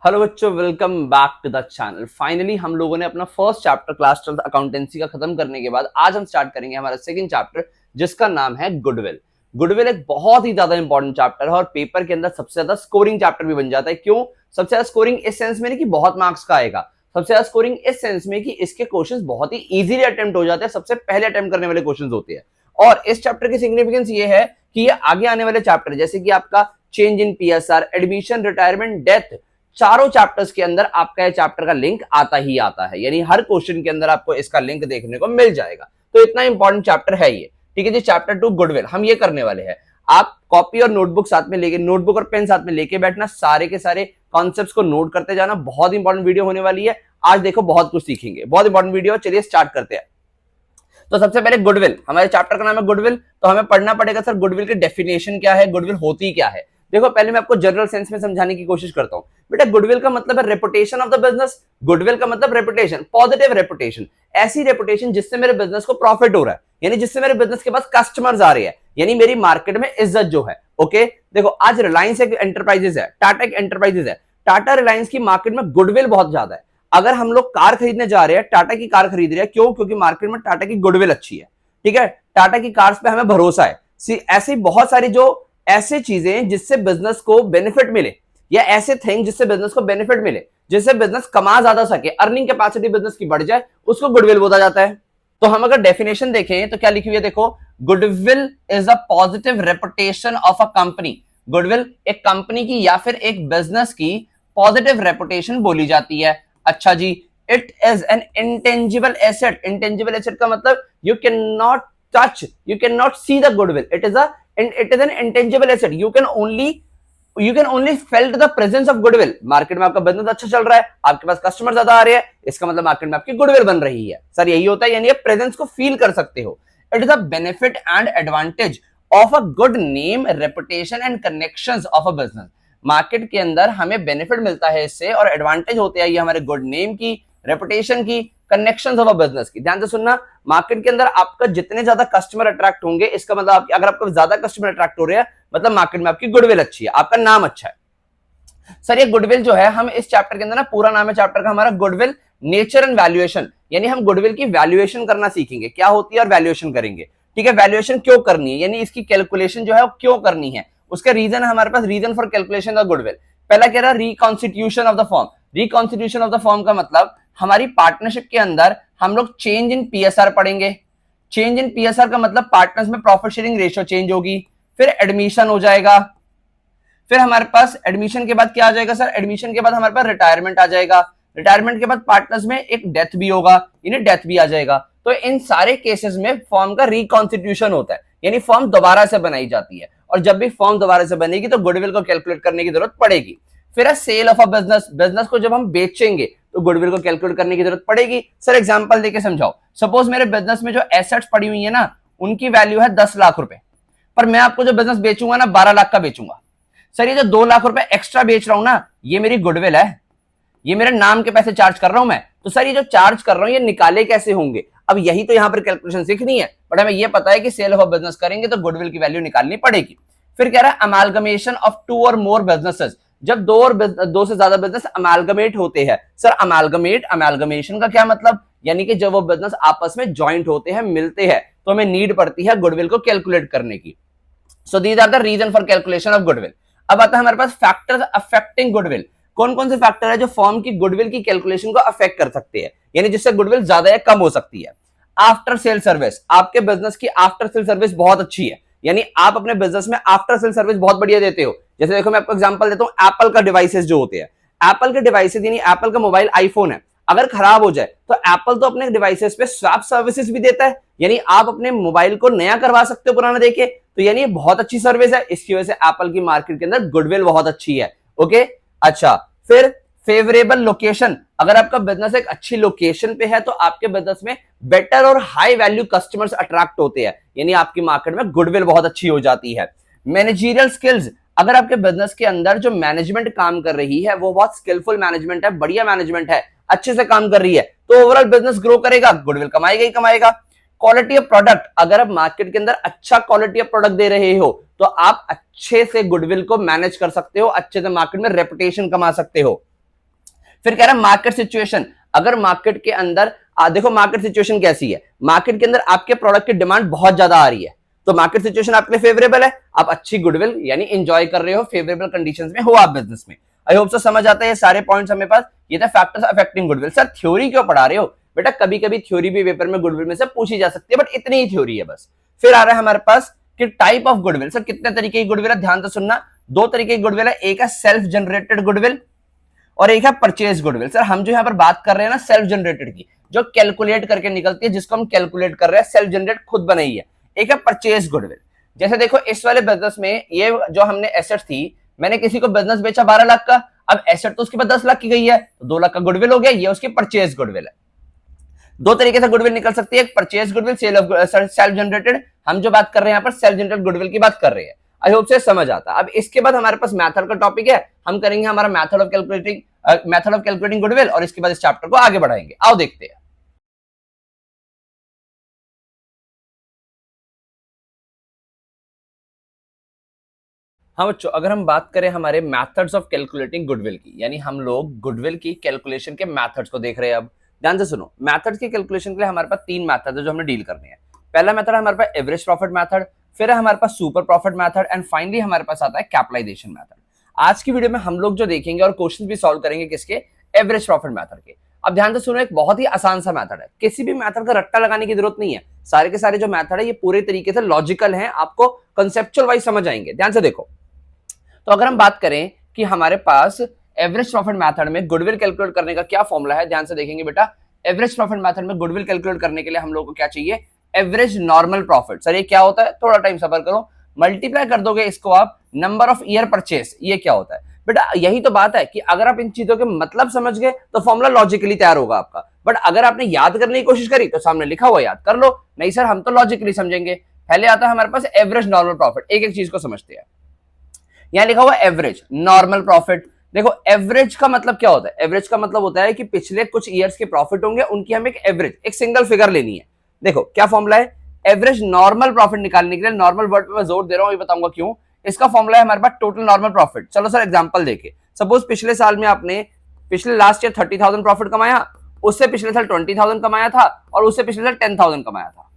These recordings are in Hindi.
हेलो बच्चों, welcome back to the channel. Finally हम लोगों ने अपना first chapter class 12th accountancy का खत्म करने के बाद आज हम स्टार्ट करेंगे हमारा सेकंड चैप्टर, जिसका नाम है गुडविल। गुडविल एक बहुत ही ज्यादा इंपॉर्टेंट चैप्टर है और पेपर के अंदर सबसे ज्यादा स्कोरिंग चैप्टर भी बन जाता है। क्यों सबसे ज्यादा स्कोरिंग? इस सेंस में नहीं कि बहुत मार्क्स का आएगा, सबसे ज्यादा स्कोरिंग इस सेंस में कि इसके क्वेश्चंस बहुत ही इजीली अटेम्प्ट हो जाते हैं, सबसे पहले अटेम्प्ट करने वाले क्वेश्चंस होते हैं। और इस चैप्टर की सिग्निफिकेंस ये है कि ये आगे आने वाले चैप्टर जैसे कि आपका change in PSR, admission, retirement, death, चारों चैप्टर्स के अंदर आपका ये चैप्टर का लिंक आता ही आता है। यानी हर क्वेश्चन के अंदर आपको इसका लिंक देखने को मिल जाएगा। तो इतना इंपॉर्टेंट चैप्टर है ये। ठीक है जी, चैप्टर 2 गुडविल हम ये करने वाले हैं। आप कॉपी और नोटबुक साथ में लेके, नोटबुक और पेन साथ में लेके बैठना, सारे के सारे कॉन्सेप्ट्स को नोट करते जाना। बहुत इंपॉर्टेंट वीडियो होने वाली है आज। देखो बहुत कुछ सीखेंगे, बहुत इंपॉर्टेंट वीडियो। चलिए स्टार्ट करते हैं। तो सबसे पहले गुडविल, हमारे चैप्टर का नाम है गुडविल, तो हमें पढ़ना पड़ेगा सर गुडविल की डेफिनेशन क्या है, गुडविल होती क्या है। देखो पहले मैं आपको जनरल सेंस में समझाने की कोशिश करता हूं। बेटा गुडविल का मतलब है reputation of the business. Goodwill का मतलब रेपुटेशन, पॉजिटिव रेपुटेशन, ऐसी रेपुटेशन जिससे मेरे बिजनेस को प्रॉफिट हो रहा है, यानी जिससे मेरे बिजनेस के पास कस्टमर्स आ रहे हैं, यानी मेरी मार्केट में इज्जत जो है। ओके देखो आज रिलायंस एक एंटरप्राइजेस है, टाटा एक एंटरप्राइजेस है। टाटा रिलायंस की मार्केट में गुडविल बहुत ज्यादा है। अगर हम लोग कार खरीदने जा रहे हैं, टाटा की कार खरीद रहे हैं, क्यों? क्योंकि मार्केट में टाटा की गुडविल अच्छी है। ठीक है, टाटा की कार्स पे हमें भरोसा है। ऐसी बहुत सारी जो ऐसे चीजें जिससे बिजनेस को बेनिफिट मिले, या ऐसे थिंग जिससे बिजनेस को बेनिफिट मिले, जिससे बिजनेस कमा ज्यादा सके, अर्निंग कैपेसिटी बिजनेस की बढ़ जाए, उसको गुडविल बोला जाता है। तो हम अगर डेफिनेशन देखें तो क्या लिखी हुई है, देखो goodwill is a positive reputation of a company. Goodwill एक कंपनी की या फिर एक बिजनेस की पॉजिटिव रेपुटेशन बोली जाती है। अच्छा जी, it is an intangible asset. Intangible asset का मतलब you can not touch, you can not see the goodwill. It is an intangible asset. You can only felt the presence of goodwill. Market में आपका बिजनेस अच्छा चल रहा है, आपके पास कस्टमर ज्यादा आ रहे हैं, इसका मतलब मार्केट में आपकी गुडविल बन रही है। सर यही होता है, यानी आप प्रेजेंस को फील कर सकते हो। It is a benefit and advantage of a good name, reputation and connections of a business. Market के अंदर हमें बेनिफिट मिलता है इससे, और एडवांटेज होते हैं ये हमारे गुड नेम की, रेपुटेशन की, कनेक्शंस ऑफ अ बिजनेस की। ध्यान से सुनना, मार्केट के अंदर आपका जितने ज्यादा कस्टमर अट्रैक्ट होंगे, इसका मतलब अगर आपको ज्यादा कस्टमर अट्रैक्ट हो रहे हैं, मतलब मार्केट में आपकी गुडविल अच्छी है, आपका नाम अच्छा है। सर ये गुडविल जो है, हम इस चैप्टर के अंदर ना, पूरा नाम है चैप्टर का हमारा गुडविल नेचर एंड वैल्यूएशन, यानी हम गुडविल की वैल्यूएशन करना सीखेंगे, क्या होती है और वैल्यूएशन करेंगे। ठीक है, वैल्यूएशन क्यों करनी है, यानी इसकी कैलकुलेशन जो है वो क्यों करनी है, उसका रीजन है हमारे पास, reason for calculation of goodwill. पहला कह रहा है reconstitution of the form. Reconstitution of the form का मतलब हमारी पार्टनरशिप के अंदर हम लोग चेंज इन पीएसआर पढ़ेंगे। चेंज इन पीएसआर का मतलब पार्टनर्स में प्रॉफिट शेयरिंग रेशियो चेंज होगी। फिर एडमिशन हो जाएगा। फिर हमारे पास एडमिशन के बाद क्या आ जाएगा सर, एडमिशन के बाद हमारे पास रिटायरमेंट आ जाएगा। रिटायरमेंट के बाद पार्टनर्स में एक डेथ भी होगा, यानी डेथ भी आ जाएगा। तो इन सारे केसेस में फॉर्म का रिकॉन्स्टिट्यूशन होता है, यानी फॉर्म दोबारा से बनाई जाती है। और जब भी फॉर्म दोबारा से बनेगी तो गुडविल को कैलकुलेट करने की जरूरत पड़ेगी। फिर sale of a business, business को जब हम बेचेंगे तो गुडविल को कैलकुलेट करने की जरूरत पड़ेगी। सर एग्जांपल देके समझाओ। सपोज मेरे बिजनेस में जो एसेट्स पड़ी हुई है ना, उनकी वैल्यू है 10 लाख रुपए, पर मैं आपको जो बिजनेस बेचूंगा ना 12 लाख का बेचूंगा। सर ये जो 2 लाख रुपए एक्स्ट्रा बेच रहा हूं ना, ये मेरी गुडविल है, ये मेरे नाम के पैसे चार्ज कर रहा हूं मैं। तो सर ये जो चार्ज कर रहा हूं ये निकाले कैसे होंगे? अब यही तो यहां पर कैलकुलेशन सीखनी है, बट हमें ये पता है कि सेल ऑफ बिजनेस करेंगे तो गुडविल की वैल्यू निकालनी पड़ेगी। फिर कह रहा है अमालगमेशन ऑफ 2 और मोर बिजनेसेस। जब दो से ज्यादा बिजनेस अमालगमेट होते हैं। सर अमालगमेशन का क्या मतलब, यानी कि जब वो बिजनेस आपस में ज्वाइंट होते हैं, मिलते हैं, तो हमें नीड पड़ती है गुडविल को कैलकुलेट करने की। So these are the reason for calculation of goodwill. अब आता है हमारे पास फैक्टर्स अफेक्टिंग गुडविल। कौन कौन से फैक्टर है जो फॉर्म की गुडविल की कैलकुलेशन को अफेक्ट कर सकते हैं, यानी जिससे गुडविल ज्यादा या कम हो सकती है। आफ्टर सेल सर्विस, आपके बिजनेस की आफ्टर सेल सर्विस बहुत अच्छी है, यानी आप अपने बिजनेस में आफ्टर सेल सर्विस बहुत बढ़िया देते हो। जैसे देखो मैं आपको एग्जांपल देता हूं, एप्पल का डिवाइसेस जो होते हैं, एप्पल के डिवाइसेस यानी एप्पल का मोबाइल आईफोन है, अगर खराब हो जाए तो एप्पल तो अपने डिवाइसेस पे स्वैप सर्विसेज भी देता है, यानी आप अपने मोबाइल को नया करवा सकते हो पुराना देके। तो यानी ये बहुत अच्छी सर्विस है, इसकी वजह से एप्पल की मार्केट के अंदर गुडविल बहुत अच्छी है। ओके अच्छा, फिर फेवरेबल लोकेशन, अगर आपका बिजनेस एक अच्छी लोकेशन पे है तो आपके बिजनेस में बेटर और हाई वैल्यू कस्टमर्स अट्रैक्ट होते हैं, यानी आपकी मार्केट में गुडविल बहुत अच्छी हो जाती है। मैनेजरियल स्किल्स, अगर आपके बिजनेस के अंदर जो मैनेजमेंट काम कर रही है वो बहुत स्किलफुल मैनेजमेंट है, बढ़िया मैनेजमेंट है, अच्छे से काम कर रही है, तो ओवरऑल बिजनेस ग्रो करेगा, गुडविल कमाएगा ही कमाएगा। क्वालिटी ऑफ प्रोडक्ट, अगर आप मार्केट के अंदर अच्छा क्वालिटी ऑफ प्रोडक्ट दे रहे हो तो आप अच्छे से गुडविल को मैनेज कर सकते हो, अच्छे से मार्केट में रेपुटेशन कमा सकते हो। फिर कह रहा है मार्केट सिचुएशन, अगर मार्केट के अंदर देखो मार्केट सिचुएशन कैसी है, मार्केट के अंदर आपके प्रोडक्ट की डिमांड बहुत ज्यादा आ रही है, तो मार्केट सिचुएशन आपके लिए फेवरेबल है, आप अच्छी गुडविल यानी एंजॉय कर रहे हो, फेवरेबल कंडीशंस में हो आप बिजनेस में। आई होप सो समझ आता है ये सारे पॉइंट्स हमें पास। ये था factors affecting goodwill. Sir theory क्यों पढ़ा रहे हो? बेटा कभी कभी थ्योरी भी पेपर में गुडविल में से पूछी जा सकती है, बट इतनी ही थ्योरी है बस। फिर आ रहा है हमारे पास कि टाइप ऑफ गुडविल। सर कितने तरीके की गुडविल है? ध्यान से सुनना, दो तरीके की गुडविल है, एक है सेल्फ जनरेटेड गुडविल और एक है परचेज गुडविल। सर हम जो यहाँ पर बात कर रहे हैं ना सेल्फ जनरेटेड की, जो कैलकुलेट करके निकलती है, जिसको हम कैलकुलेट कर रहे हैं, सेल्फ जनरेट खुद बनाई है। एक है परचेज गुडविल। जैसे देखो इस वाले बिजनेस में ये जो हमने एसेट थी, मैंने किसी को बिजनेस बेचा 12 लाख का, अब एसेट तो उसके पास 10 लाख की गई है, तो 2 लाख का गुडविल हो गया, ये उसकी परचेज गुडविल है। दो तरीके से गुडविल निकल सकती है, एक परचेज गुडविल, सेल्फ जनरेटेड। हम जो बात कर रहे हैं यहाँ पर सेल्फ जनरेटेड गुडविल की बात कर रहे हैं। आई होप से समझ आता। अब इसके बाद हमारे पास मेथड का टॉपिक है, हम करेंगे हमारा मेथड ऑफ कैलकुलेटिंग गुडविल, और इसके बाद इस चैप्टर को आगे बढ़ाएंगे। आओ देखते हैं। हाँ बच्चों, अगर हम बात करें हमारे मेथड्स ऑफ कैलकुलेटिंग गुडविल की, यानी हम लोग गुडविल की कैलकुलेशन के मेथड्स को देख रहे हैं। अब ध्यान से सुनो, मेथड्स की कैलकुलेशन के लिए हमारे पास 3 मेथड है जो हमने डील करने हैं। पहला मेथड है हमारे पास एवरेज प्रॉफिट मेथड, फिर है हमारे पास super profit method, and finally हमारे पास आता है कैपिटलाइजेशन मेथड। आज की वीडियो में हम लोग जो देखेंगे और क्वेश्चन भी सॉल्व करेंगे किसके? एवरेज प्रॉफिट मेथड के। अब ध्यान से सुनो, एक बहुत ही आसान सा मेथड है, किसी भी मेथड का रट्टा लगाने की जरूरत नहीं है। सारे के सारे जो मेथड है ये पूरे तरीके से लॉजिकल हैं, आपको कंसेप्चुअल वाइज समझ आएंगे। ध्यान से देखो, तो अगर हम बात करें कि हमारे पास एवरेज प्रॉफिट मेथड में गुडविल कैलकुलेट करने का क्या फॉर्मूला है, ध्यान से देखेंगे बेटा। एवरेज प्रॉफिट मेथड में गुडविल कैलकुलेट करने के लिए हम लोग को क्या चाहिए? Average normal profit. सर ये क्या होता है? थोड़ा टाइम सफर करो, मल्टीप्लाई कर दोगे इसको आप नंबर ऑफ ईयर परचेस। ये क्या होता है बेटा? यही तो बात है कि अगर आप इन चीजों के मतलब समझ गए तो फॉर्मूला लॉजिकली तैयार होगा आपका, बट अगर आपने याद करने की कोशिश करी तो सामने लिखा हुआ याद कर लो। नहीं सर हम तो लॉजिकली समझेंगे। पहले आता है हमारे पास एवरेज नॉर्मल प्रॉफिट, एक एक चीज को समझते हैं। यहां लिखा हुआ एवरेज नॉर्मल प्रॉफिट। देखो एवरेज का मतलब क्या होता है? एवरेज का मतलब होता है कि पिछले कुछ ईयर्स के प्रॉफिट होंगे, उनकी हम एक एवरेज, एक सिंगल फिगर लेनी है। देखो क्या फॉर्मूला है? एवरेज नॉर्मल प्रॉफिट निकालने के लिए, नॉर्मल वर्ड पे मैं जोर दे रहा हूं, ये बताऊंगा क्यों। इसका फॉर्मूला है हमारे पास टोटल नॉर्मल प्रॉफिट। चलो सर एग्जांपल देखे, सपोज पिछले साल में आपने, पिछले लास्ट ईयर 30,000 प्रॉफिट कमाया, उससे पिछले साल 20,000 कमाया था, और उससे पिछले साल 10,000 कमाया था।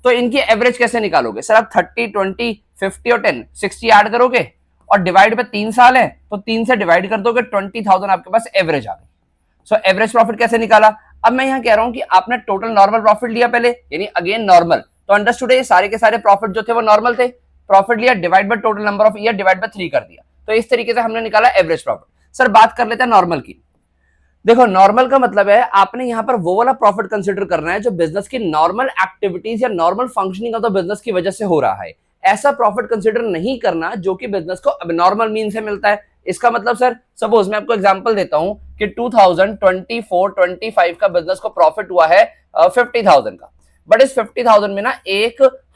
तो इनकी एवरेज कैसे निकालोगे? सर आप 30, 20, 50 और 10, 60 ऐड करोगे और डिवाइड पे 3 साल है तो 3 से डिवाइड कर दोगे, 20,000 आपके पास एवरेज आ गई। सो एवरेज प्रॉफिट कैसे निकाला? अब मैं यहां कह रहा हूं कि आपने टोटल नॉर्मल प्रॉफिट लिया पहले, यानी अगेन नॉर्मल, तो अंडरस्टूड है ये सारे के सारे प्रॉफिट जो थे वो नॉर्मल थे। प्रॉफिट लिया, divide by total number of year, divide by 3 कर दिया, तो इस तरीके से हमने निकाला एवरेज प्रॉफिट। सर बात कर लेते हैं नॉर्मल की। देखो नॉर्मल का मतलब है आपने यहां पर वो वाला प्रॉफिट कंसीडर करना है जो बिजनेस की नॉर्मल एक्टिविटीज या normal functioning of the business की वजह से हो रहा है। ऐसा प्रॉफिट कंसीडर नहीं करना जो कि बिजनेस को अबनॉर्मल मीन से मिलता है। इसका मतलब सर सपोज मैं आपको एग्जांपल देता हूं कि 2024-25 का बिजनेस को प्रॉफिट हुआ है 50,000 का, बट इस 50,000 में ना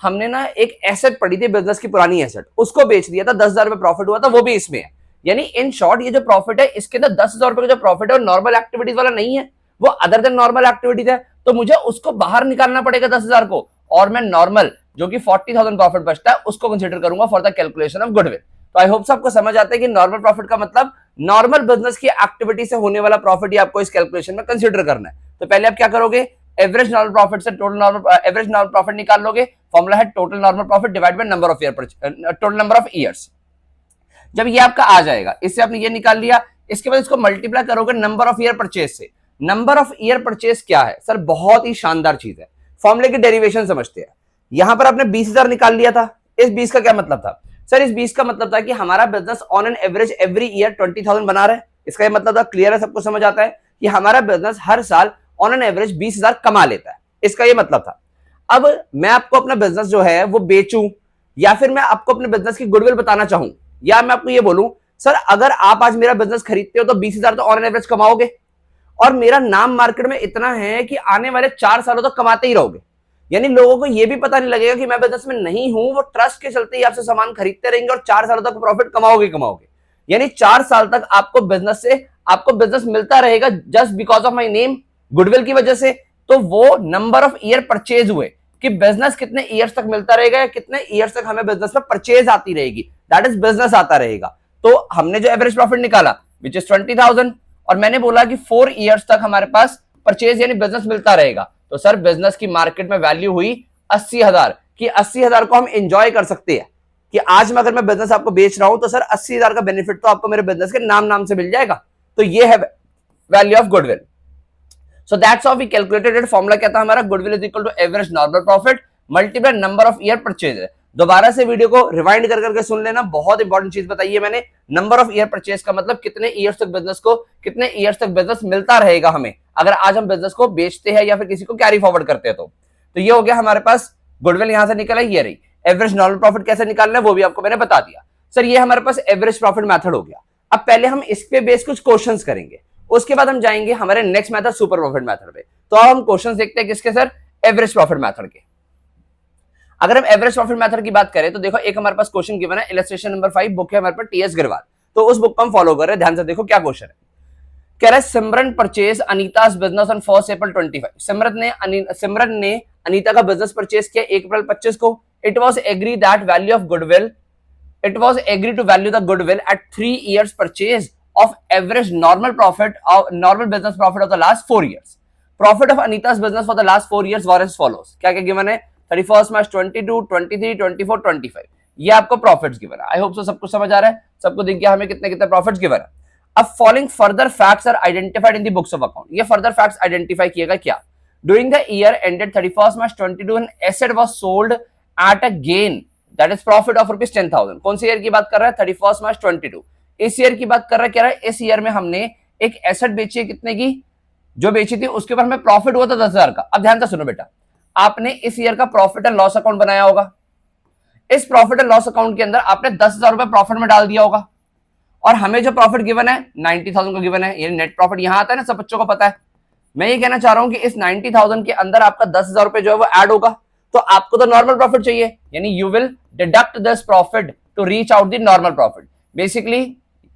हमने ना एक एसेट पड़ी थी, बिजनेस की पुरानी एसेट, उसको बेच दिया था, 10,000 रुपए प्रॉफिट हुआ था, वो भी इसमें है। यानी इन शॉर्ट ये जो प्रॉफिट है इसके अंदर 10,000 रुपए का जो प्रॉफिट है वो नॉर्मल एक्टिविटीज वाला नहीं है, वो अदर देन नॉर्मल एक्टिविटीज है, तो मुझे उसको बाहर निकालना पड़ेगा 10,000 को, और मैं नॉर्मल जो कि 40,000 प्रॉफिट बचता है उसको कंसीडर करूंगा for the calculation of goodwill. तो आई होप सबको समझ आता है कि नॉर्मल प्रॉफिट का मतलब नॉर्मल बिजनेस की एक्टिविटी से होने वाला प्रॉफिट ही आपको इस कैलकुलेशन में कंसीडर करना है। तो पहले आप क्या करोगे? एवरेज नॉर्मल प्रॉफिट से total normal average normal profit निकाल लोगे। फॉर्मूला है total normal profit divide by number of year, total number of years. जब ये आपका आ जाएगा, इससे आपने ये निकाल लिया, इसके बाद इसको मल्टीप्लाई करोगे नंबर ऑफ ईयर परचेज से। नंबर ऑफ ईयर परचेज क्या है? सर बहुत ही शानदार चीज है, फॉर्मूले की डेरिवेशन समझते हैं। यहां पर आपने 20,000 निकाल लिया था, इस 20 का क्या मतलब था? सर इस 20 का मतलब था कि हमारा business on an average every year 20,000 बना रहा है। इसका ये मतलब था, क्लियर है, सबको समझ आता है कि हमारा बिजनेस हर साल ऑन एन एवरेज 20,000 कमा लेता है, इसका ये मतलब था। अब मैं आपको अपना बिजनेस जो है वो बेचूं, या फिर मैं आपको अपने बिजनेस की गुडविल बताना चाहूं, या मैं आपको ये बोलूं सर अगर आप आज मेरा बिजनेस खरीदते हो तो 20,000 तो ऑन एन एवरेज कमाओगे, और मेरा नाम मार्केट में इतना है कि आने वाले 4 सालों तक कमाते ही रहोगे। यानी लोगों को यह भी पता नहीं लगेगा कि मैं बिजनेस में नहीं हूं, वो ट्रस्ट के चलते ही आपसे सामान खरीदते रहेंगे और 4 सालों तक प्रॉफिट कमाओगे। यानी 4 साल तक आपको बिजनेस मिलता रहेगा just because of my name, goodwill की वजह से। तो वो नंबर ऑफ ईयर परचेज हुए कि बिजनेस कितने ईयर्स तक मिलता रहेगा, या कितने ईयर्स तक हमें बिजनेस में परचेज आती रहेगी, दैट इज बिजनेस आता रहेगा। तो हमने जो एवरेज प्रॉफिट निकाला विच इज 20,000, और मैंने बोला कि 4 इयर्स तक हमारे पास परचेज यानी बिजनेस मिलता रहेगा, तो सर बिजनेस की मार्केट में वैल्यू हुई 80,000 कि 80,000 को हम एंजॉय कर सकते हैं कि आज मैं अगर मैं बिजनेस आपको बेच रहा हूं तो सर 80,000 का बेनिफिट तो आपको मेरे बिजनेस के नाम नाम से मिल जाएगा। तो ये है value of goodwill. So that's how we calculated. Formula क्या था हमारा, goodwill is equal to average normal profit multiply number of year purchase. दोबारा से वीडियो को रिवाइंड कर करके सुन लेना, बहुत इंपॉर्टेंट चीज बताई है मैंने। नंबर ऑफ ईयर परचेज का मतलब कितने ईयर्स तक बिजनेस को, कितने ईयर्स तक बिजनेस मिलता रहेगा हमें अगर आज हम बिजनेस को बेचते हैं या फिर किसी को कैरी फॉरवर्ड करते हैं। तो ये हो गया हमारे पास गुडविल, यहां से निकला ये रही। एवरेज नॉर्मल प्रॉफिट कैसे निकालना है वो भी आपको मैंने बता दिया। सर ये हमारे पास एवरेज प्रॉफिट मेथड हो गया। अब पहले हम इस पे बेस कुछ क्वेश्चंस करेंगे, उसके बाद हम जाएंगे हमारे next method super profit method पे। तो अब हम क्वेश्चंस देखते हैं किसके सर, एवरेज प्रॉफिट मेथड के। अगर हम एवरेज प्रॉफिट मेथड की बात करें तो देखो एक हमारे पास क्वेश्चन गिवन है, इलस्ट्रेशन नंबर 5, बुक है हमारे पास टीएस गिरवाल। तो उस बुक को हम फॉलो कर रहे हैं, ध्यान से देखो क्या क्वेश्चन है। कह रहा है सिमरन परचेज अनीता's बिजनेस ऑन 1 अप्रैल 25। सिमरन ने अनीता का बिजनेस परचेज किया 1 अप्रैल 25 को। It was agree that value of goodwill, it was agree to value the goodwill at 3 years purchase of average normal profit of normal business profit of the last 4 years. Profit of अनीता's business for the last 4 years were as follows. क्या क्या गिवन है, 31 मार्च 22, 23, 24, 25। ये आपको प्रॉफिट्स गिवन है। आई होप सो सब कुछ समझ आ रहा है, सबको दिख गया हमें कितने कितने प्रॉफिट्स गिवन है। अब following further facts are identified in the books of account. ये फर्दर फैक्ट्स आइडेंटिफाई किएगा क्या, during the year ended 31 March 22 an asset was sold at a gain that is profit of ₹10,000। कौन से ईयर की बात कर रहा है, 31 मार्च 22। इस ईयर की बात कर रहा है, कह रहा है इस ईयर में हमने एक एसेट बेची है, कितने की, जो बेची थी उसके ऊपर हमें प्रॉफिट हुआ था 10,000 का। अब ध्यान से सुनो बेटा, आपने इस ईयर का प्रॉफिट एंड लॉस अकाउंट बनाया होगा। इस प्रॉफिट एंड लॉस अकाउंट के अंदर आपने 10,000 रुपए प्रॉफिट में डाल दिया होगा, और हमें जो प्रॉफिट गिवन है 90,000 को गिवन है, यानी नेट प्रॉफिट यहां आता है ना, सब बच्चों को पता है। मैं ये कहना चाह रहा हूं कि इस 90,000 के अंदर आपका 10,000 रुपए जो है वो ऐड होगा, तो आपको तो नॉर्मल प्रॉफिट चाहिए, यानी you will deduct this profit to reach out the normal profit. Basically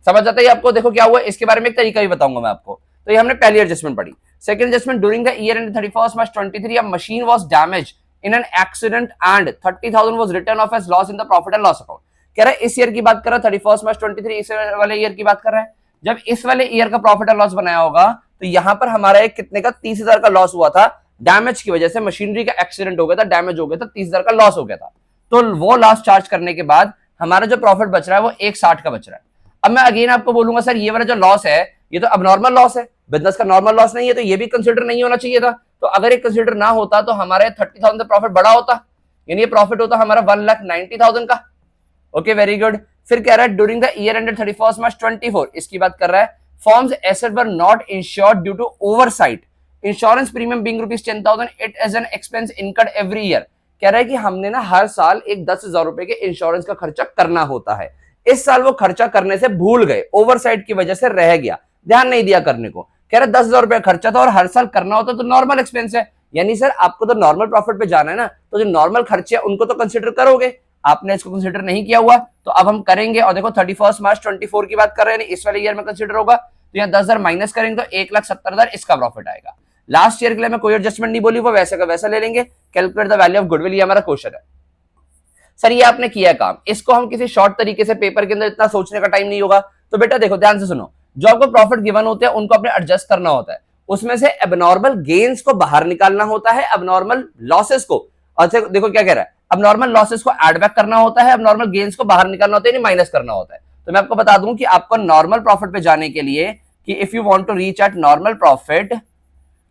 समझ आता है आपको। देखो क्या हुआ, इसके बारे में एक तरीका भी बताऊंगा मैं आपको। तो ये हमने पहली एडजस्टमेंट पढ़ी। Second adjustment, during the year end 31 March 23 a machine was damage in an accident and 30,000 was return of as loss in the profit and loss account. कह रहा है इस ईयर की बात कर रहा है, 31 मार्च 23 इस वाले ईयर की बात कर रहा है। जब इस वाले ईयर का प्रॉफिट एंड लॉस बनाया होगा तो यहां पर हमारा एक कितने का 30,000 का लॉस हुआ था, डैमेज की वजह से, मशीनरी का एक्सीडेंट हो गया था, डैमेज हो गया था, 30,000 का लॉस हो गया था। तो वो लॉस चार्ज करने के बाद हमारा जो प्रॉफिट बच रहा है वो 160 का बच रहा है। अब मैं अगेन आपको बोलूंगा सर ये वाला जो लॉस है ये तो अबनॉर्मल लॉस है, बिजनेस का नॉर्मल लॉस नहीं है, तो ये भी कंसिडर नहीं होना चाहिए था। तो अगर ये कंसिडर ना होता तो हमारे 30,000 प्रॉफिट बड़ा होता, यानी ये प्रॉफिट होता हमारा 1,90,000 का। Okay very good. फिर कह रहा है during the year ended 31 March 24, इसकी बात कर रहा है, firm's asset were not insured due to oversight, insurance premium being ₹10,000, it as an expense incurred every year. कह रहा है कि हमने ना हर साल एक 10,000 रुपए के इंश्योरेंस का खर्चा करना होता है। इस साल वो खर्चा करने से भूल गए, ओवरसाइट की वजह से रह गया, ध्यान नहीं दिया करने को। कह रहा 10,000 रुपया खर्चा था और हर साल करना होता तो नॉर्मल एक्सपेंस है, यानी सर आपको तो नॉर्मल प्रॉफिट पे जाना है ना, तो जो नॉर्मल खर्चे है उनको तो कंसिडर करोगे, आपने इसको कंसिडर नहीं किया हुआ, तो अब हम करेंगे। और देखो 31 मार्च 24 की बात कर रहे हैं, इस वाले ईयर में कंसिडर होगा, तो यहाँ 10,000 माइनस करेंगे तो 1,70,000 इसका प्रॉफिट आएगा। लास्ट ईयर के लिए मैं कोई एडजस्टमेंट नहीं बोली, वो वैसे का वैसा ले लेंगे। Calculate the value of goodwill, ये हमारा क्वेश्चन है। सर ये आपने किया काम, इसको हम किसी शॉर्ट तरीके से पेपर के अंदर इतना सोचने का टाइम नहीं होगा। तो बेटा देखो ध्यान से सुनो, जो आपको प्रॉफिट गिवन होते हैं उनको आपने एडजस्ट करना होता है, उसमें से एबनॉर्मल गेन्स को बाहर निकालना होता है, एबनॉर्मल लॉसेस को, अच्छा देखो क्या कह रहा है, एबनॉर्मल लॉसेस को एड बैक करना होता है, एबनॉर्मल गेन्स को बाहर निकालना होता है, यानी माइनस करना होता है। तो मैं आपको बता दूं कि आपको नॉर्मल प्रॉफिट पे जाने के लिए कि if you want to reach at normal profit,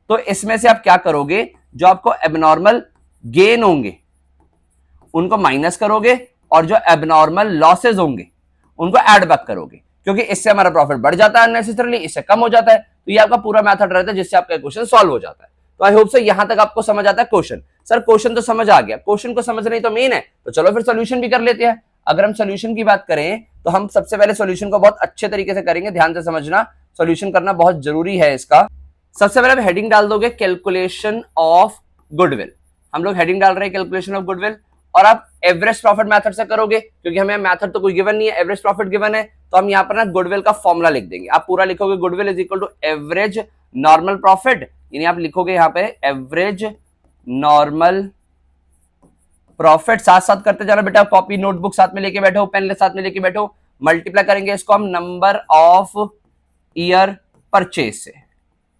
तो इसमें से आप क्या करोगे, जो आपको एबनॉर्मल गेन होंगे उनको माइनस करोगे, और जो एबनॉर्मल लॉसेस होंगे उनको ऐड बैक करोगे, क्योंकि इससे हमारा प्रॉफिट बढ़ जाता है अननेसेसरली, इससे कम हो जाता है। तो ये आपका पूरा मेथड रहता है जिससे आपका क्वेश्चन सॉल्व हो जाता है। तो आई होप सो यहां तक आपको समझ आता है क्वेश्चन। सर क्वेश्चन तो समझ आ गया, क्वेश्चन को समझना ही तो मेन है, तो चलो फिर सोल्यूशन भी कर लेते हैं। अगर हम सोल्यूशन की बात करें तो हम सबसे पहले सोल्यूशन को बहुत अच्छे तरीके से करेंगे, ध्यान से समझना, सोल्यूशन करना बहुत जरूरी है इसका। सबसे पहले आप हेडिंग डाल दोगे कैलकुलेशन ऑफ गुडविल, हम लोग हेडिंग डाल रहे हैं कैलकुलेशन ऑफ गुडविल, और आप एवरेज प्रॉफिट मेथड से करोगे, क्योंकि हमें मेथड तो कोई गिवन नहीं है, एवरेज प्रॉफिट गिवन है। तो हम यहाँ पर ना गुडविल का फॉर्मूला लिख देंगे, आप पूरा लिखोगे goodwill is equal to average normal profit, यानी आप लिखोगे यहाँ पे एवरेज नॉर्मल प्रॉफिट, साथ साथ करते जाना बेटा, कॉपी नोटबुक साथ में लेके बैठो, पेन साथ में लेके बैठो, मल्टीप्लाई करेंगे इसको हम नंबर ऑफ ईयर परचेज से।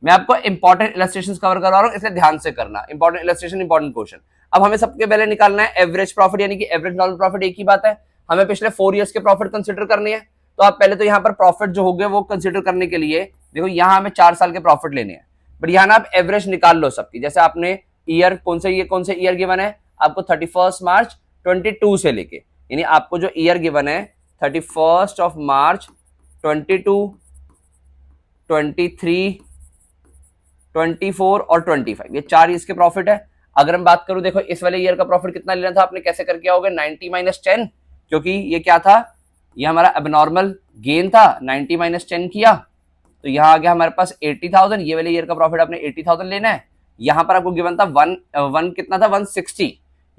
मैं आपको इंपॉर्टेंट इलस्ट्रेशंस कवर करवा रहा हूं, इसलिए ध्यान से करना। Important illustration, important question. अब हमें सबके पहले निकालना है एवरेज प्रॉफिट, यानी कि एवरेज नॉर्मल प्रॉफिट। एक ही बात है, हमें पिछले 4 ईयर्स के प्रॉफिट कंसिडर करनी है। तो आप पहले तो यहाँ पर प्रॉफिट जो हो गए वो कंसिडर करने के लिए देखो, यहाँ हमें 4 साल के प्रॉफिट लेने हैं, बट यहाँ ना आप एवरेज निकाल लो सबकी। जैसे आपने ईयर कौन से ईयर गिवन है आपको, 31 मार्च 22 से लेके, यानी आपको जो ईयर गिवन है 31 मार्च 22, 23, 24 और 25, ये 4 इसके प्रॉफिट है। अगर हम बात करूं, देखो इस वाले ईयर का प्रॉफिट कितना लेना था आपने, कैसे करके आओगे, 90 माइनस 10, क्योंकि ये क्या था, ये हमारा एबनॉर्मल गेन था। 90 माइनस 10 किया तो यहाँ आ गया हमारे पास 80,000। ये वाले ईयर का प्रॉफिट आपने 80,000 लेना है। यहाँ पर आपको गिवन था वन कितना था, 160,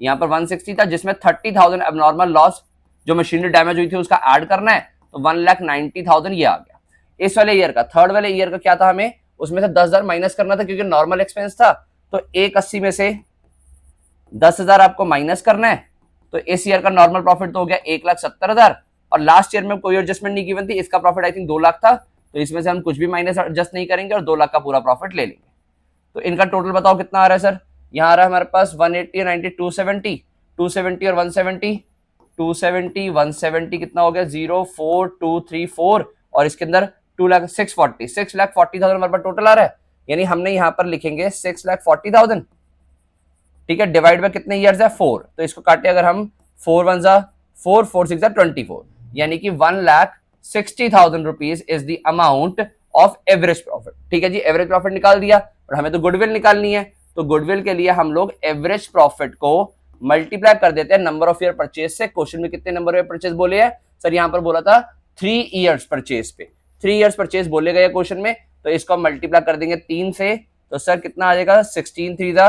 यहाँ पर 160 था, जिसमें 30,000 एबनॉर्मल लॉस जो मशीनरी डैमेज हुई थी उसका ऐड करना है, तो 1,90,000 ये आ गया। इस वाले ईयर का, थर्ड वाले ईयर का क्या था, हमें उसमें से 10,000 माइनस करना था, क्योंकि नॉर्मल एक्सपेंस था। तो 180 में से 10,000 आपको माइनस करना है। तो इस ईयर का नॉर्मल प्रॉफिट तो हो गया 1,70,000, और लास्ट ईयर में कोई एडजस्टमेंट नहीं गिवन थी, इसका प्रॉफिट आई थिंक 2 लाख था। तो इसमें से हम कुछ भी माइनस एडजस्ट नहीं करेंगे और 2 लाख का पूरा प्रॉफिट ले लेंगे। तो इनका टोटल बताओ कितना आ रहा है सर। यहाँ आ रहा है हमारे पास 180, 90, 270, 270 और 170, 270, 170 कितना हो गया, 04234, और इसके अंदर 6,40,000 हमारे पास टोटल आ रहा है। यानी हमने यहाँ पर लिखेंगे 6,40,000, ठीक है, डिवाइड बाय कितने ईयर्स है, 4। तो इसको काटे अगर हम, 4 1 जा 4, 4 6 जा 24, यानी कि 1,60,000 rupees is the amount of average profit. ठीक है जी, एवरेज प्रॉफिट निकाल दिया, और हमें तो गुडविल निकालनी है। तो गुडविल के लिए हम लोग एवरेज प्रॉफिट को मल्टीप्लाई कर देते हैं नंबर ऑफ ईयर परचेज से। क्वेश्चन में कितने नंबर ऑफ परचेज बोले हैं सर, यहाँ पर बोला था 3 ईयर्स परचेज पे, 3 ईयर्स परचेज बोले गए क्वेश्चन में। तो इसको हम मल्टीप्लाई कर देंगे 3 से, तो सर कितना आ जाएगा, 16 3 जा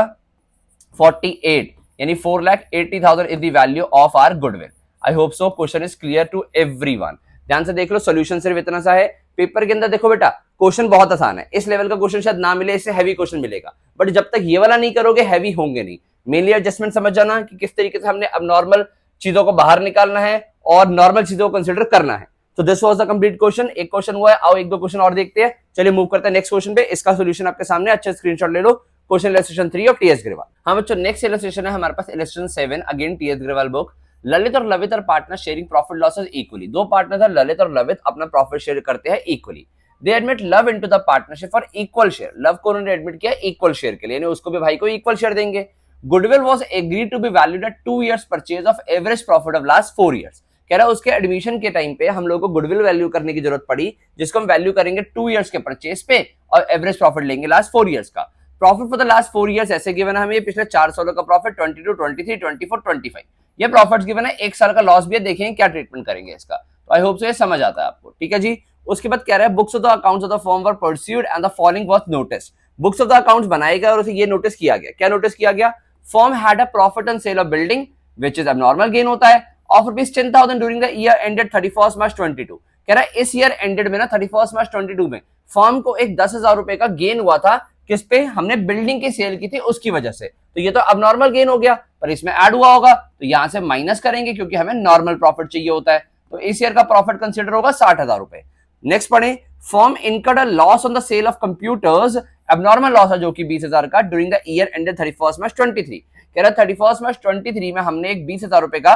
48, यानी 4,80,000 is the value of our goodwill. I hope so question is clear to everyone. ध्यान से देख लो, सोल्यूशन सिर्फ इतना सा है। पेपर के अंदर देखो बेटा, क्वेश्चन बहुत आसान है, इस लेवल का क्वेश्चन शायद ना मिले, इससे हैवी क्वेश्चन मिलेगा, बट जब तक ये वाला नहीं करोगे हैवी होंगे नहीं। मेनली एडजस्टमेंट समझ जाना कि किस तरीके से हमने अब नॉर्मल चीजों को बाहर निकालना है और नॉर्मल चीजों को कंसिडर करना है। तो this was the complete question. एक क्वेश्चन हुआ है, आओ एक दो क्वेश्चन और देखते हैं। चलिए मूव करते हैं नेक्स्ट क्वेश्चन पे। इसका सोल्यूशन आपके सामने, अच्छा स्क्रीनशॉट ले लो। Question illustration 3 of TS Grewal. हाँ बच्चों, नेक्स्ट इलस्ट्रेशन है हमारे पास illustration 7, again TS Grewal book. Lalit और लवित और partner sharing profit losses equally. दो पार्टनर है ललित और लवित, अपना प्रॉफिट शेयर करते हैं equally. They admit Luv into the partnership for equal share. Luv को उन्होंने एडमिट किया इक्वल शेयर के लिए, यानी उसको भी भाई को इक्वल शेयर देंगे। Goodwill was agreed to be valued at 2 years purchase of average profit of last 4 years. कह रहा है उसके एडमिशन के टाइम पे हम लोगों को गुडविल वैल्यू करने की जरूरत पड़ी, जिसको हम वैल्यू करेंगे 2 इयर्स के परचेज पे और एवरेज प्रॉफिट लेंगे लास्ट 4 इयर्स का। Profit for the last 4 years ऐसे गिवन है हमें, ये पिछले 4 सालों का प्रॉफिट 22, 23, 24, 25, ये प्रॉफिट्स गिवन है। 1 साल का लॉस भी है, देखेंगे क्या ट्रीटमेंट करेंगे इसका। तो आई होप सो ये समझ आता है आपको, ठीक है जी। उसके बाद कह रहा है books of the accounts of the firm were pursued and the following was notice. Books of the accounts बनाए गए और उसे ये नोटिस किया गया। क्या नोटिस किया गया, firm had a profit on sale of building which is abnormal gain होता है of ₹10,000 during the year ended 31 March 22। कह रहा है इस ईयर एंडेड में ना 31 मार्च 22 में फर्म को एक 10,000 रुपए का गेन हुआ था, किस पे, हमने बिल्डिंग की सेल की थी उसकी वजह से। तो ये तो अब नॉर्मल गेन हो गया, पर इसमें ऐड हुआ होगा तो यहां से माइनस करेंगे, क्योंकि हमें नॉर्मल प्रॉफिट चाहिए होता है। तो इस ईयर का प्रॉफिट कंसिडर होगा 60,000 रुपए। नेक्स्ट पढ़े, firm incurred a loss on the sale of computers, abnormal loss है जो कि 20,000 का during the year ended 31 March 23। कह रहा 31 मार्च 23 में हमने एक 20,000 रुपए का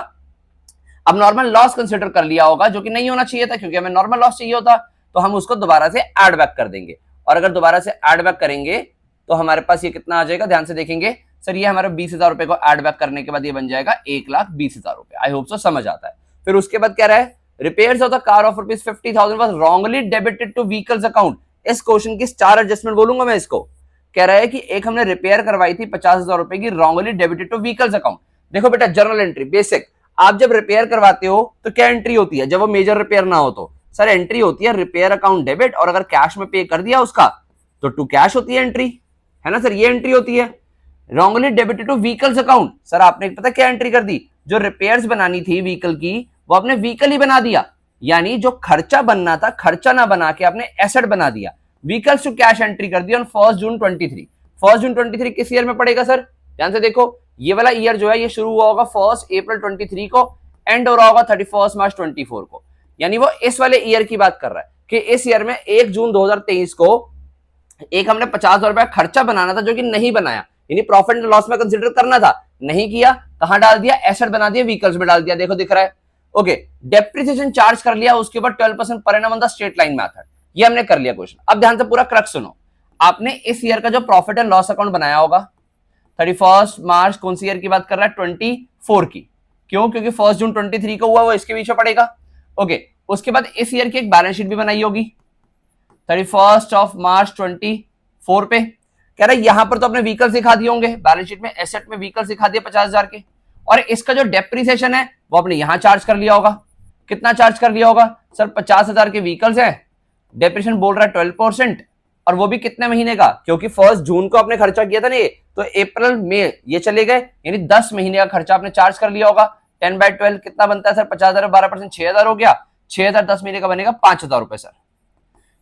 अब नॉर्मल लॉस कंसिडर कर लिया होगा, जो कि नहीं होना चाहिए था, क्योंकि हमें नॉर्मल लॉस चाहिए होता। तो हम उसको दोबारा से ऐड बैक कर देंगे, और अगर दोबारा से ऐड बैक करेंगे तो हमारे पास ये कितना आ जाएगा, ध्यान से देखेंगे सर, ये हमारे 20,000 रुपए को ऐड बैक करने के बाद ये बन जाएगा 1,20,000 रुपए। आई होप सो समझ आता है। फिर उसके बाद कह रहा है repairs of the car of ₹50,000 was wrongly debited two vehicles account. इस क्वेश्चन की स्टार एडजस्टमेंट बोलूंगा मैं इसको। कह रहा है कि एक हमने रिपेयर करवाई थी 50,000 रुपए की, wrongly debited two vehicles account. देखो बेटा, जर्नल एंट्री बेसिक, आप जब रिपेयर करवाते हो तो क्या एंट्री होती है, जब वो मेजर रिपेयर ना हो तो सर एंट्री होती है रिपेयर अकाउंट डेबिट, और अगर कैश में पे कर दिया उसका तो टू कैश होती है एंट्री, है ना सर, ये एंट्री होती है। Wrongly debited two vehicles account, sir आपने पता क्या एंट्री कर दी, जो रिपेयर्स बनानी थी व्हीकल की वो आपने व्हीकल ही बना दिया, यानी जो खर्चा बनना था खर्चा ना बना के आपने एसेट बना दिया। व्हीकल्स टू कैश एंट्री कर दी ऑन 1 जून 23। 1 जून 23 किस ईयर में पड़ेगा सर, ध्यान से देखो, ये वाला ईयर जो है ये शुरू हुआ होगा 1 अप्रैल 23 को, एंड हो रहा होगा 31 मार्च 24 को, यानी वो इस वाले ईयर की बात कर रहा है। कि इस ईयर में 1 जून 2023 को एक हमने 50,000 रुपया खर्चा बनाना था जो कि नहीं बनाया, यानी प्रॉफिट एंड लॉस में कंसीडर करना था, नहीं किया, कहां डाल दिया, एसेट बना दिया, व्हीकल्स में डाल दिया, देखो दिख रहा है। ओके, डेप्रिसिएशन चार्ज कर लिया, उसके बाद 12% per annum on the straight line method, ये हमने कर लिया क्वेश्चन। अब ध्यान से पूरा क्रक्स सुनो, आपने इस ईयर का जो प्रॉफिट एंड लॉस अकाउंट बनाया होगा 31 मार्च कौन सी ईयर की बात कर रहा है, 24 की, क्यों, क्योंकि 1 जून 23 को हुआ, वो इसके पीछे पड़ेगा। ओके, उसके बाद इस ईयर की एक बैलेंस शीट भी बनाई होगी 31 मार्च 24 पे, कह रहा है यहां पर तो अपने व्हीकल दिखा दिए होंगे, बैलेंस शीट में एसेट में व्हीकल दिखा दिए 50,000 के, और इसका जो डेप्रिसिएशन है वो आपने यहां चार्ज कर लिया होगा। कितना चार्ज कर लिया होगा सर, 50,000 के व्हीकल्स हैं, डेप्रिसिएशन बोल रहा है 12%, और वो भी कितने महीने का, क्योंकि 1 जून को आपने खर्चा किया था ना, ये तो अप्रैल मई ये चले गए, यानी 10 महीने का खर्चा आपने चार्ज कर लिया होगा। 10/12 कितना बनता है सर, 50,000 12% 6,000 हो गया, 6,000 10 महीने का बनेगा 5,000 रुपए सर,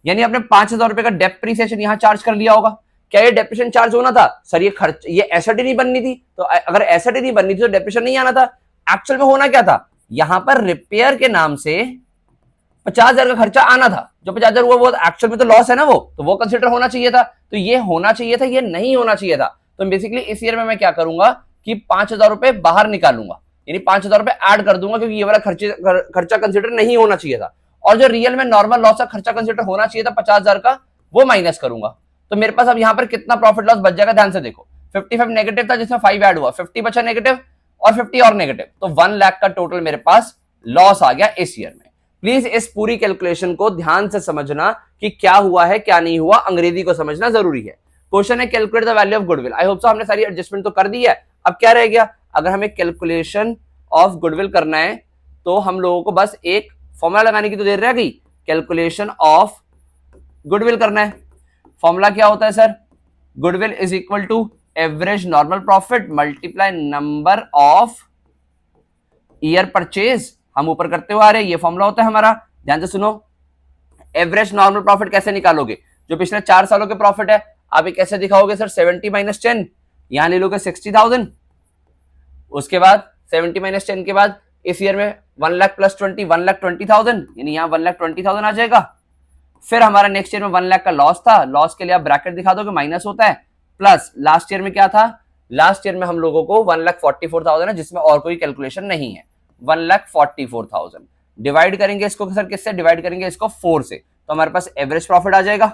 यानी आपने 5,000 रुपए का डेप्रिसिएशन यहां चार्ज कर लिया होगा। क्या ये डेप्रिसिएशन चार्ज होना था सर, ये खर्च, ये एसेट ही नहीं बननी थी, तो अगर एसेट ही नहीं बननी थी तो डेप्रिसिएशन नहीं आना था। एक्चुअल में होना क्या था, यहां पर रिपेयर के नाम से 50,000 का खर्चा आना था, जो 50,000 हुआ वो एक्चुअल में तो लॉस है ना, वो तो वो कंसिडर होना चाहिए था, तो ये होना चाहिए था, ये नहीं होना चाहिए था। तो बेसिकली इस ईयर में मैं क्या करूंगा कि 5,000 रुपए बाहर निकालूंगा, यानी 5,000 रुपए ऐड कर दूंगा, क्योंकि ये वाला खर्चा कंसिडर नहीं होना चाहिए था, और जो रियल में नॉर्मल लॉस का खर्चा कंसिडर होना चाहिए था 50,000 का, वो माइनस करूंगा। तो मेरे पास अब यहां पर कितना प्रॉफिट लॉस बच जाएगा, ध्यान से देखो, 55 नेगेटिव था जिसमें 5 ऐड हुआ, 50 बचा नेगेटिव, और 50 और नेगेटिव, तो 1 लाख का टोटल मेरे पास लॉस आ गया इस ईयर में। प्लीज इस पूरी कैलकुलेशन को ध्यान से समझना कि क्या हुआ है क्या नहीं हुआ, अंग्रेजी को समझना जरूरी है। क्वेश्चन है calculate the value of goodwill. I hope सो हमने सारी एडजस्टमेंट तो कर दी है, अब क्या रह गया, अगर हमें कैलकुलेशन ऑफ गुडविल करना है तो हम लोगों को बस एक फॉर्मूला लगाने की तो देर रह गई, कैलकुलेशन ऑफ गुडविल करना है। फॉर्मूला क्या होता है sir, goodwill is equal to average normal profit multiply number of year purchase, हम ऊपर करते हुए आ रहे हैं, ये फॉर्मूला होता है हमारा। ध्यान से सुनो, एवरेज नॉर्मल प्रॉफिट कैसे निकालोगे, जो पिछले 4 सालों के प्रॉफिट है, आप ये कैसे दिखाओगे सर, 70 - 10, यहां ले लोगे 60,000, उसके बाद 70 - 10 के बाद इस ईयर में 1 लाख प्लस 20 1,20,000, यानी यहाँ 1,20,000 आ जाएगा। फिर हमारा नेक्स्ट ईयर में 1 लाख का लॉस था, लॉस के लिए आप ब्रैकेट दिखा दो कि माइनस होता है, प्लस लास्ट ईयर में क्या था, लास्ट ईयर में हम लोगों को 1,44,000 है, जिसमें और कोई कैलकुलेशन नहीं है, 1,44,000 डिवाइड करेंगे इसको सर किससे, डिवाइड करेंगे इसको 4 से, तो हमारे पास एवरेज प्रॉफिट आ जाएगा।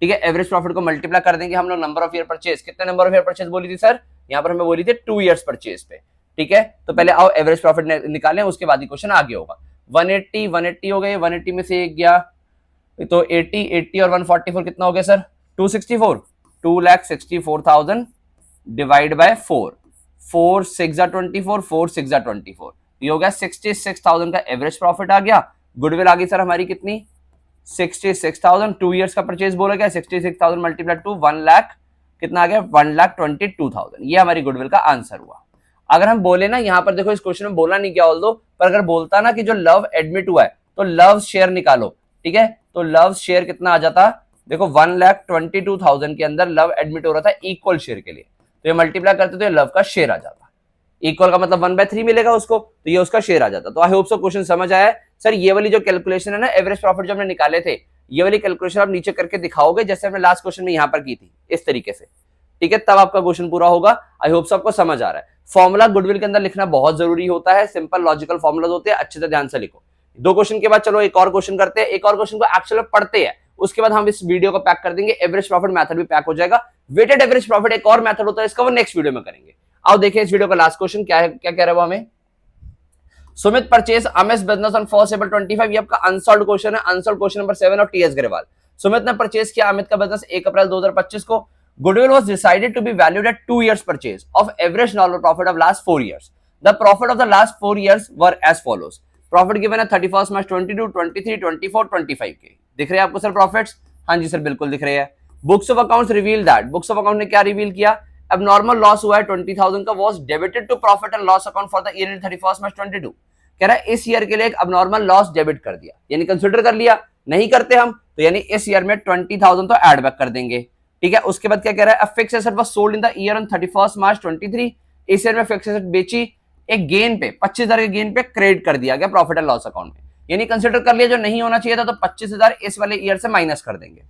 ठीक है, एवरेज प्रॉफिट को मल्टीप्लाई कर देंगे हम लोग नंबर ऑफ ईयर परचेज, कितने नंबर ऑफ ईयर परचेज बोली थी सर, यहाँ पर हमें बोली थी 2 ईयर्स परचेज पे। ठीक है, तो पहले आओ एवरेज प्रॉफिट निकालें, उसके बाद ही क्वेश्चन आगे होगा। 180 हो गए, 180 में से एक गया तो 80 और 144 कितना हो गया सर, 264, 2,64,000 डिवाइड बाय 4, 4 6 24, 4 6 24, ये हो गया 66,000 का एवरेज प्रॉफिट आ गया। गुडविल आ गई सर हमारी कितनी, 66,000, 2 ईयर्स का परचेज बोला गया, 66,000 मल्टीप्लाई टू 1 लाख कितना आ गया, 1,22,000, ये हमारी गुडविल का आंसर हुआ। अगर हम बोले ना, यहाँ पर देखो इस क्वेश्चन में बोला नहीं क्या ऑल दो, पर अगर बोलता ना कि जो लव एडमिट हुआ है तो लव शेयर निकालो, ठीक है, तो लव शेयर कितना आ जाता, देखो 1,22,000 के अंदर लव एडमिट हो रहा था इक्वल शेयर के लिए, तो ये मल्टीप्लाई करते तो ये लव का शेयर आ जाता, इक्वल का मतलब 1/3 मिलेगा उसको, तो ये उसका शेयर आ जाता। तो आई होप सो क्वेश्चन समझ आया सर। ये वाली जो कैलकुलेशन है ना, एवरेज प्रॉफिट जो हमने निकाले थे, ये वाली कैलकुलेशन आप नीचे करके दिखाओगे जैसे हमने लास्ट क्वेश्चन में यहाँ पर की थी, इस तरीके से, ठीक है, तब आपका क्वेश्चन पूरा होगा। आई होप सो आपको समझ आ रहा है। फॉर्मूला गुडविल के अंदर लिखना बहुत जरूरी होता है, सिंपल लॉजिकल फॉर्मुला होते हैं, अच्छे से ध्यान से लिखो। 2 क्वेश्चन के बाद चलो एक और क्वेश्चन करते हैं, एक और क्वेश्चन को एक्चुअली पढ़ते हैं, उसके बाद हम इस वीडियो को पैक कर देंगे, एवरेज प्रॉफिट मेथड भी पैक हो जाएगा। वेटेड एवरेज प्रॉफिट एक और मेथड होता है, इसका वो नेक्स्ट वीडियो में करेंगे। आओ देखें इस वीडियो का लास्ट क्वेश्चन क्या है, क्या कह रहा है वो हमें। Sumit purchase amaze business on 1 April 25, ये आपका अनसॉल्व्ड क्वेश्चन है, अनसॉल्व्ड क्वेश्चन नंबर 7 और टीएस ग्रेवाल। सुमित ने परचेज किया अमित का बिजनेस 1 अप्रैल 2025 को। Goodwill was decided to be valued at 2 years purchase of average normal profit of last 4 years. The profit of the last 4 years were as follows. Profit given है 31 March 22, 23, 24, 25 के। दिख रहे हैं आपको सर प्रॉफिट्स? हाँ जी सर बिल्कुल दिख रहे हैं। Books of accounts reveal that, books of account ने क्या रिवील किया, अब नॉर्मल लॉस हुआ है 20,000 का, was debited to profit and loss account for the year ended 31 March 22। कह रहा है इस ईयर के लिए एक abnormal लॉस डेबिट कर दिया, यानी कंसिडर कर लिया, नहीं करते हम तो यानी इस ईयर में 20,000 तो ऐड बैक कर देंगे, ठीक है। उसके बाद क्या कह रहा है, fix asset was sold in the year on 31 March 23, इस ईयर में फिक्स एसेट बेची, एक गेन पे 25,000 के गेन पे क्रेडिट कर दिया गया प्रॉफिट एंड लॉस अकाउंट में, यानी कंसिडर कर लिया जो नहीं होना चाहिए था, तो 25,000 इस वाले ईयर से माइनस कर देंगे।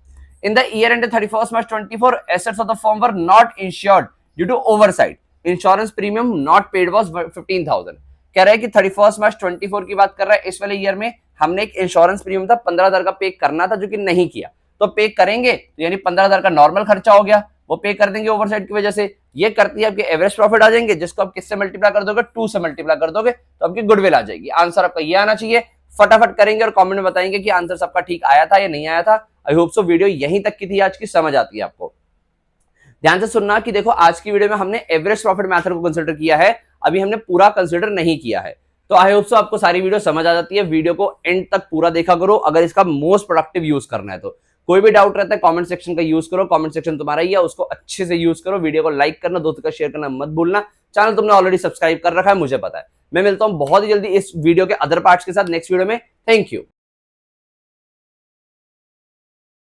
In the year and 31st March 24 assets of the firm were not insured due to oversight. Insurance premium not paid was 15,000. कह रहा है कि 31st March 24 की बात कर रहा है, इस वाले ईयर में हमने एक इंश्योरेंस प्रीमियम था 15,000 का पे करना था, जो कि नहीं किया, तो पे करेंगे तो यानी 15,000 का नॉर्मल खर्चा हो गया, वो पे कर देंगे ओवरसाइट की वजह से। ये करती है आपके एवरेज प्रॉफिट आ जाएंगे, जिसको आप किससे मल्टीप्लाई कर दोगे, 2 से मल्टीप्लाई कर दोगे, तो आपकी गुडविल आ जाएगी। आंसर आपका ये आना चाहिए। फटाफट करेंगे और कमेंट में बताएंगे कि आंसर सबका ठीक आया था या नहीं आया था। आई होप सो वीडियो यहीं तक की थी आज की, समझ आती है आपको। ध्यान से सुनना कि देखो आज की वीडियो में हमने एवरेज प्रॉफिट मेथड को कंसीडर किया है, अभी हमने पूरा कंसीडर नहीं किया है। तो आई होप सो आपको सारी वीडियो समझ आ जाती है। वीडियो को एंड तक पूरा देखा करो अगर इसका मोस्ट प्रोडक्टिव यूज करना है तो। कोई भी डाउट रहता है कमेंट सेक्शन का यूज करो, कमेंट सेक्शन तुम्हारा ही है, उसको अच्छे से यूज करो। वीडियो को लाइक करना, दोस्तों का शेयर करना मत भूलना। चैनल तुमने ऑलरेडी सब्सक्राइब कर रखा है, मुझे पता है। मैं मिलता हूं बहुत ही जल्दी इस वीडियो के अदर पार्ट्स के साथ नेक्स्ट वीडियो में। Thank you.